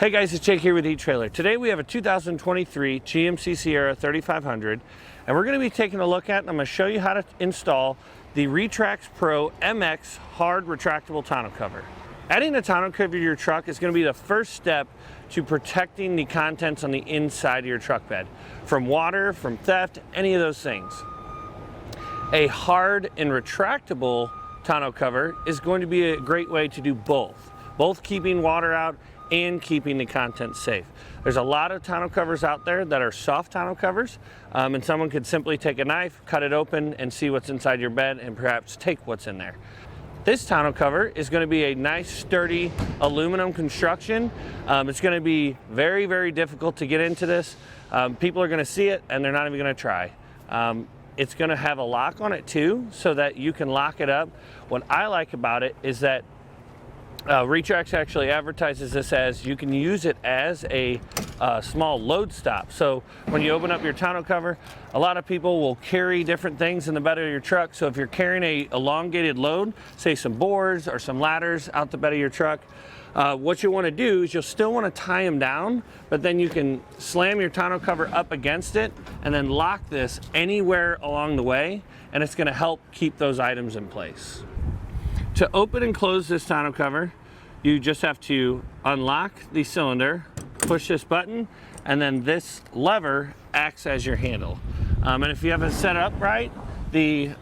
Hey guys, it's Jake here with eTrailer. Today we have a 2023 GMC Sierra 3500 and we're going to be taking a look at, and I'm going to show you how to install the Retrax Pro MX hard retractable tonneau cover. Adding a tonneau cover to your truck is going to be the first step to protecting the contents on the inside of your truck bed from water, from theft, any of those things. A hard and retractable tonneau cover is going to be a great way to do both keeping water out and keeping the contents safe. There's a lot of tonneau covers out there that are soft tonneau covers, and someone could simply take a knife, cut it open, and see what's inside your bed and perhaps take what's in there. This tonneau cover is going to be a nice sturdy aluminum construction. It's going to be very, very difficult to get into this. People are going to see it and they're not even going to try. It's going to have a lock on it too, so that you can lock it up. What I like about it is that Retrax actually advertises this as you can use it as a small load stop. So when you open up your tonneau cover, a lot of people will carry different things in the bed of your truck. So if you're carrying a elongated load, say some boards or some ladders out the bed of your truck, what you want to do is you'll still want to tie them down, but then you can slam your tonneau cover up against it and then lock this anywhere along the way, and it's going to help keep those items in place. To open and close this tonneau cover, you just have to unlock the cylinder, push this button, and then this lever acts as your handle. And if you have it set up right, the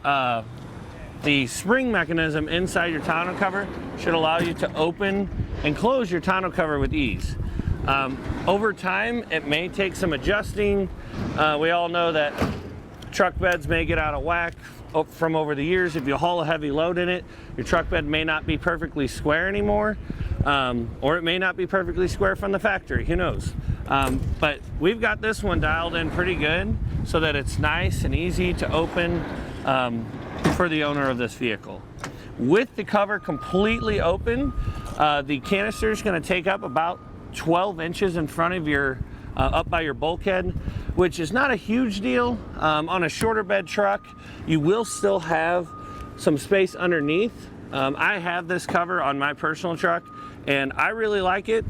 spring mechanism inside your tonneau cover should allow you to open and close your tonneau cover with ease. Over time, it may take some adjusting. We all know that truck beds may get out of whack from over the years. If you haul a heavy load in it, your truck bed may not be perfectly square anymore, or it may not be perfectly square from the factory, who knows. But we've got this one dialed in pretty good so that it's nice and easy to open for the owner of this vehicle. With the cover completely open, the canister is going to take up about 12 inches in front of your up by your bulkhead, which is not a huge deal. On a shorter bed truck, you will still have some space underneath. I have this cover on my personal truck and I really like it.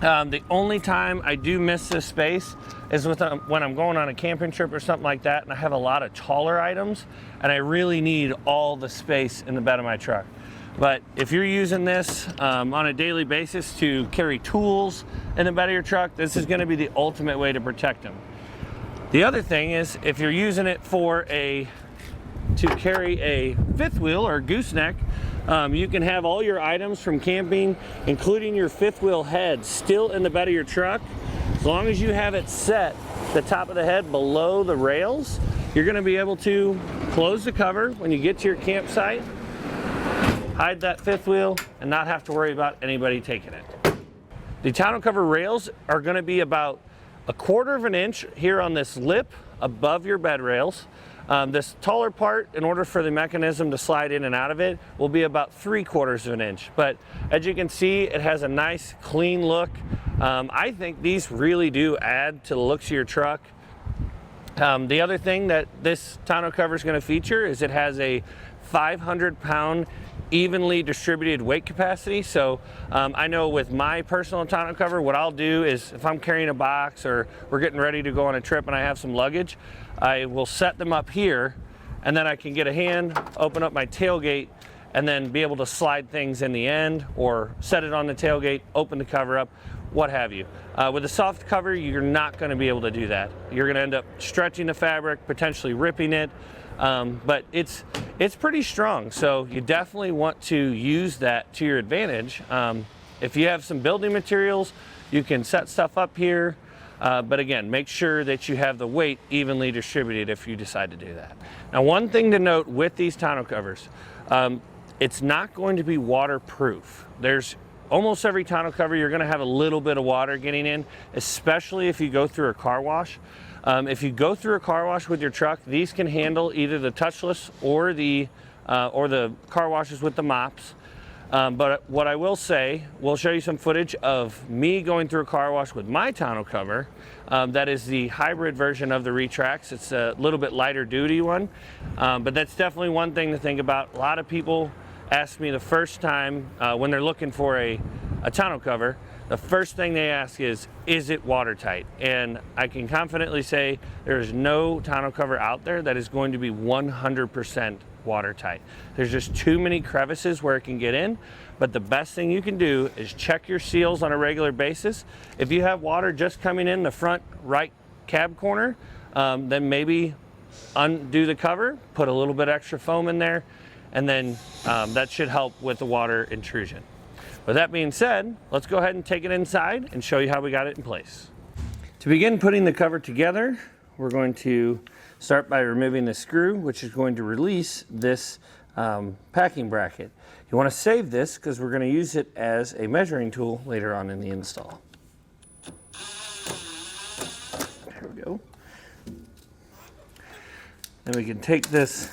The only time I do miss this space is when I'm going on a camping trip or something like that and I have a lot of taller items and I really need all the space in the bed of my truck. But if you're using this on a daily basis to carry tools in the bed of your truck, this is going to be the ultimate way to protect them. The other thing is, if you're using it to carry a fifth wheel or gooseneck, you can have all your items from camping, including your fifth wheel head, still in the bed of your truck. As long as you have it set the top of the head below the rails, you're going to be able to close the cover when you get to your campsite, hide that fifth wheel, and not have to worry about anybody taking it. The tonneau cover rails are going to be about 1/4 of an inch here on this lip above your bed rails. This taller part, in order for the mechanism to slide in and out of it, will be about 3/4 of an inch. But as you can see, it has a nice clean look. I think these really do add to the looks of your truck. The other thing that this tonneau cover is going to feature is it has a 500-pound evenly distributed weight capacity. So I know with my personal tonneau cover, what I'll do is if I'm carrying a box or we're getting ready to go on a trip and I have some luggage, I will set them up here and then I can get a hand, open up my tailgate, and then be able to slide things in the end or set it on the tailgate, open the cover up, what have you. With a soft cover, you're not going to be able to do that. You're going to end up stretching the fabric, potentially ripping it. But it's pretty strong, so you definitely want to use that to your advantage. If you have some building materials, you can set stuff up here, but again, make sure that you have the weight evenly distributed if you decide to do that. Now, one thing to note with these tonneau covers, it's not going to be waterproof. There's almost every tonneau cover you're going to have a little bit of water getting in, especially if you go through a car wash. If you go through a car wash with your truck, these can handle either the touchless or the car washes with the mops. But what I will say, we'll show you some footage of me going through a car wash with my tonneau cover. That is the hybrid version of the Retrax. It's a little bit lighter duty one, but that's definitely one thing to think about. A lot of people ask me the first time when they're looking for a tonneau cover, the first thing they ask is it watertight? And I can confidently say there is no tonneau cover out there that is going to be 100% watertight. There's just too many crevices where it can get in, but the best thing you can do is check your seals on a regular basis. If you have water just coming in the front right cab corner, then maybe undo the cover, put a little bit extra foam in there, and then that should help with the water intrusion. With that being said, let's go ahead and take it inside and show you how we got it in place. To begin putting the cover together, we're going to start by removing the screw, which is going to release this packing bracket. You want to save this because we're going to use it as a measuring tool later on in the install. There we go. Then we can take this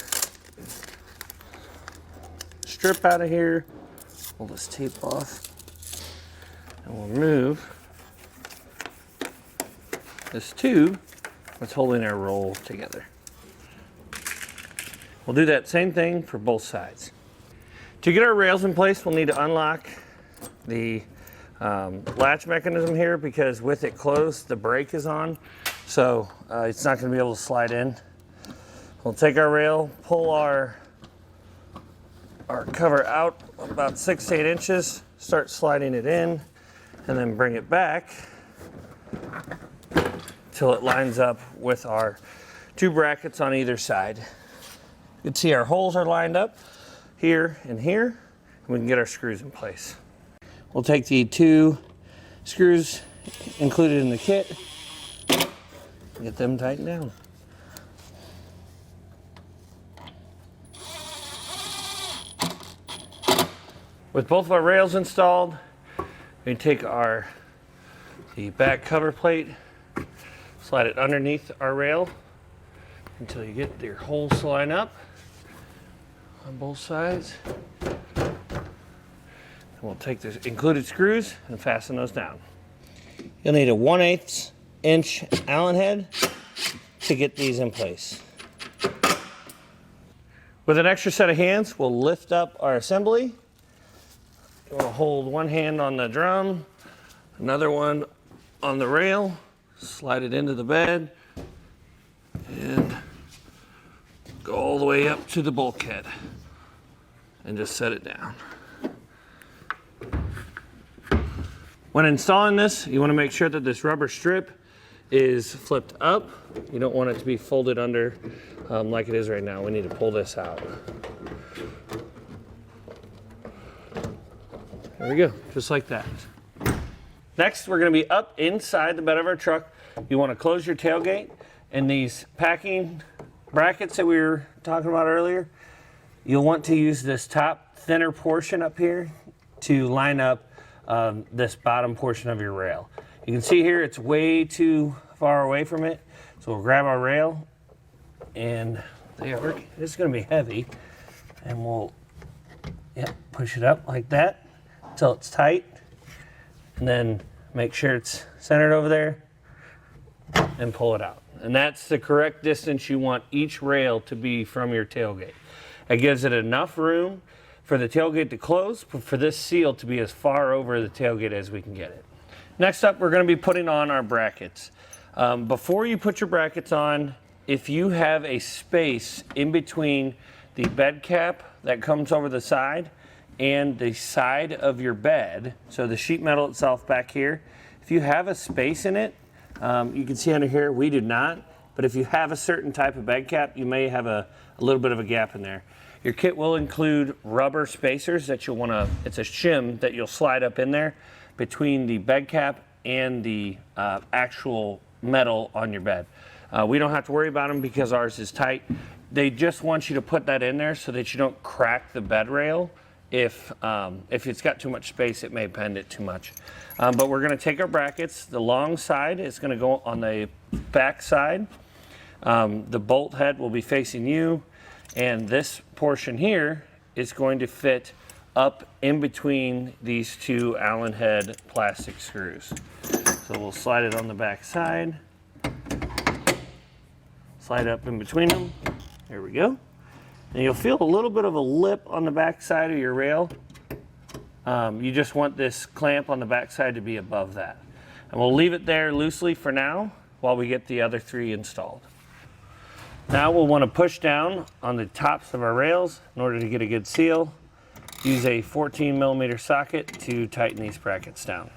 strip out of here, pull this tape off, and we'll remove this tube that's holding our roll together. We'll do that same thing for both sides. To get our rails in place, we'll need to unlock the latch mechanism here, because with it closed, the brake is on, so it's not going to be able to slide in. We'll take our rail, pull our cover out about 6 to 8 inches, start sliding it in, and then bring it back till it lines up with our 2 brackets on either side. You can see our holes are lined up here and here, and we can get our screws in place. We'll take the 2 screws included in the kit and get them tightened down. With both of our rails installed, we take the back cover plate, slide it underneath our rail until you get your holes to line up on both sides. And we'll take the included screws and fasten those down. You'll need a 1/8 inch Allen head to get these in place. With an extra set of hands, we'll lift up our assembly. We'll hold one hand on the drum, another one on the rail, slide it into the bed, and go all the way up to the bulkhead and just set it down. When installing this, you want to make sure that this rubber strip is flipped up. You don't want it to be folded under like it is right now. We need to pull this out. There we go, just like that. Next, we're going to be up inside the bed of our truck. You want to close your tailgate, and these packing brackets that we were talking about earlier, you'll want to use this top thinner portion up here to line up this bottom portion of your rail. You can see here it's way too far away from it, so we'll grab our rail, and it's going to be heavy, and we'll push it up like that until it's tight, and then make sure it's centered over there and pull it out. And that's the correct distance you want each rail to be from your tailgate. It gives it enough room for the tailgate to close, but for this seal to be as far over the tailgate as we can get it. Next up, we're going to be putting on our brackets. Before you put your brackets on, if you have a space in between the bed cap that comes over the side and the side of your bed, so the sheet metal itself back here, if you have a space in it, you can see under here, we do not, but if you have a certain type of bed cap, you may have a little bit of a gap in there. Your kit will include rubber spacers that you'll want to, it's a shim that you'll slide up in there between the bed cap and the actual metal on your bed. We don't have to worry about them because ours is tight. They just want you to put that in there so that you don't crack the bed rail. If it's got too much space, it may bend it too much. But we're going to take our brackets. The long side is going to go on the back side. The bolt head will be facing you, and this portion here is going to fit up in between these 2 Allen head plastic screws. So we'll slide it on the back side, slide up in between them. There we go. And you'll feel a little bit of a lip on the back side of your rail. You just want this clamp on the back side to be above that. And we'll leave it there loosely for now while we get the other 3 installed. Now we'll want to push down on the tops of our rails in order to get a good seal. Use a 14mm socket to tighten these brackets down.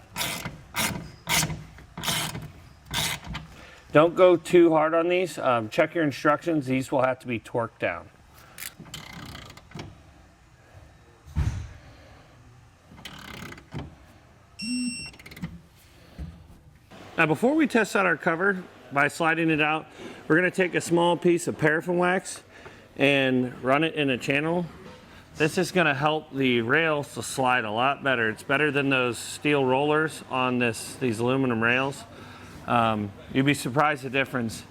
Don't go too hard on these. Check your instructions. These will have to be torqued down. Now before we test out our cover by sliding it out, we're going to take a small piece of paraffin wax and run it in a channel. This is going to help the rails to slide a lot better. It's better than those steel rollers on these aluminum rails. You'd be surprised the difference.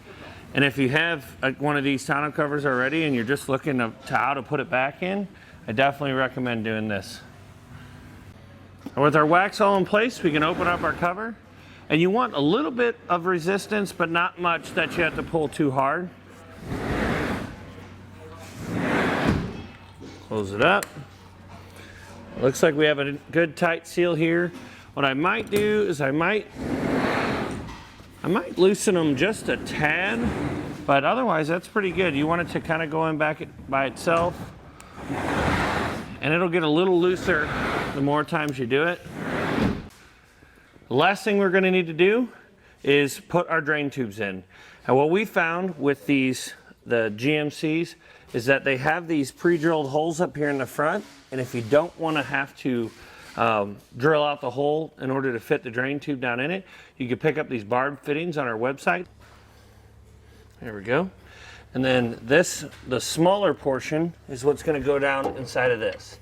And if you have one of these tonneau covers already and you're just looking to how to put it back in, I definitely recommend doing this. And with our wax all in place, we can open up our cover. And you want a little bit of resistance, but not much that you have to pull too hard. Close it up. Looks like we have a good tight seal here. What I might do is I might loosen them just a tad, but otherwise that's pretty good. You want it to kind of go in back by itself, and it'll get a little looser the more times you do it. The last thing we're going to need to do is put our drain tubes in. And what we found with the GMCs is that they have these pre-drilled holes up here in the front, and if you don't want to have to drill out the hole in order to fit the drain tube down in it, you can pick up these barb fittings on our website. There we go. And then the smaller portion is what's going to go down inside of this.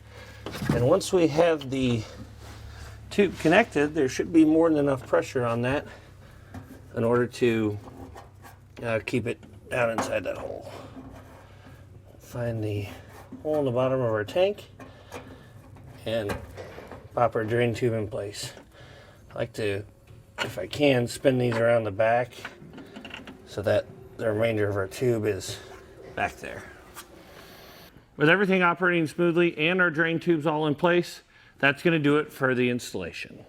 And once we have the tube connected, there should be more than enough pressure on that in order to keep it down inside that hole. Find the hole in the bottom of our tank and pop our drain tube in place. I like to, if I can, spin these around the back so that the remainder of our tube is back there. With everything operating smoothly and our drain tubes all in place, that's going to do it for the installation.